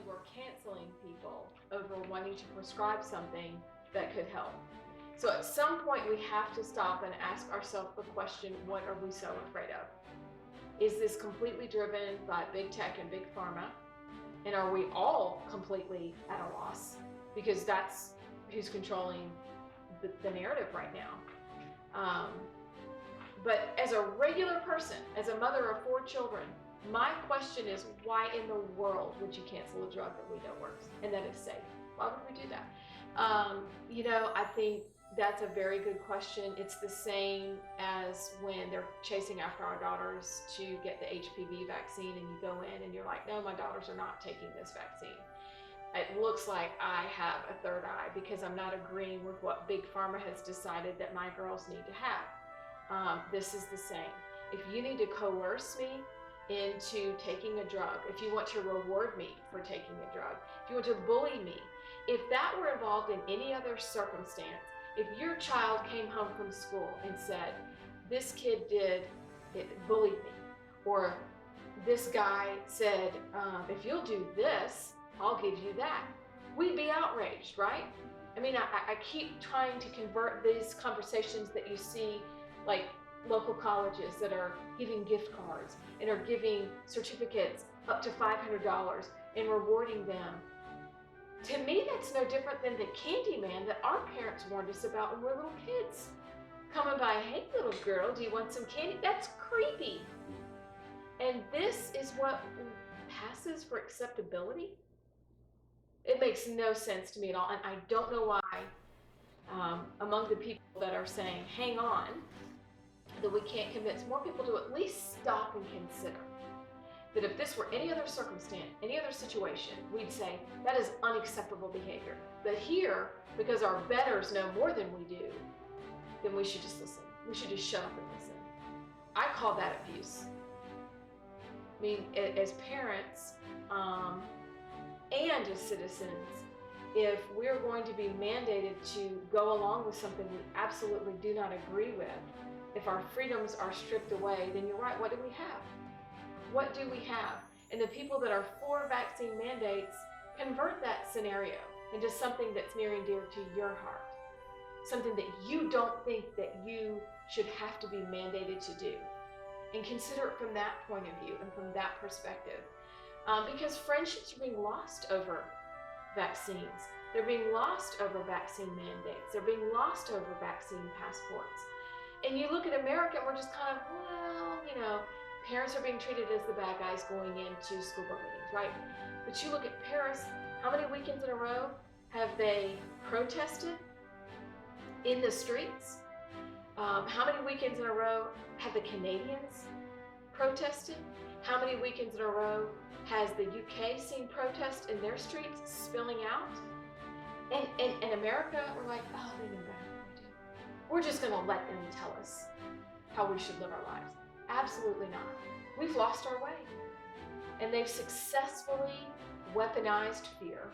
we're canceling people over wanting to prescribe something that could help. So at some point we have to stop and ask ourselves the question, what are we so afraid of? Is this completely driven by big tech and big pharma? And are we all completely at a loss? Because that's who's controlling the narrative right now. But as a regular person, as a mother of 4 children, my question is, why in the world would you cancel a drug that we know works and that is safe? Why would we do that? I think that's a very good question. It's the same as when they're chasing after our daughters to get the HPV vaccine, and you go in and you're like, no, my daughters are not taking this vaccine. It looks like I have a third eye because I'm not agreeing with what Big Pharma has decided that my girls need to have. This is the same. If you need to coerce me into taking a drug, if you want to reward me for taking a drug, if you want to bully me, if that were involved in any other circumstance, if your child came home from school and said, this kid bullied me, or this guy said, if you'll do this, I'll give you that, we'd be outraged, right? I mean, I keep trying to convert these conversations that you see, like local colleges that are giving gift cards and are giving certificates up to $500 and rewarding them. To me, that's no different than the candy man that our parents warned us about when we were little kids. Coming by, hey little girl, do you want some candy? That's creepy. And this is what passes for acceptability? It makes no sense to me at all. And I don't know why among the people that are saying, hang on, that we can't convince more people to at least stop and consider that if this were any other circumstance, any other situation, we'd say that is unacceptable behavior. But here, because our betters know more than we do, then we should just listen. We should just shut up and listen. I call that abuse. I mean, as parents and as citizens, if we're going to be mandated to go along with something we absolutely do not agree with, if our freedoms are stripped away, then you're right, what do we have? What do we have? And the people that are for vaccine mandates convert that scenario into something that's near and dear to your heart. Something that you don't think that you should have to be mandated to do. And consider it from that point of view and from that perspective. Because friendships are being lost over vaccines. They're being lost over vaccine mandates. They're being lost over vaccine passports. And you look at America and we're just kind of, well, parents are being treated as the bad guys going into school board meetings, right? But you look at Paris, how many weekends in a row have they protested in the streets? How many weekends in a row have the Canadians protested? How many weekends in a row has the UK seen protests in their streets spilling out? And America, we're like, oh, they know better than we do. We're just going to let them tell us how we should live our lives. Absolutely not. We've lost our way. And they've successfully weaponized fear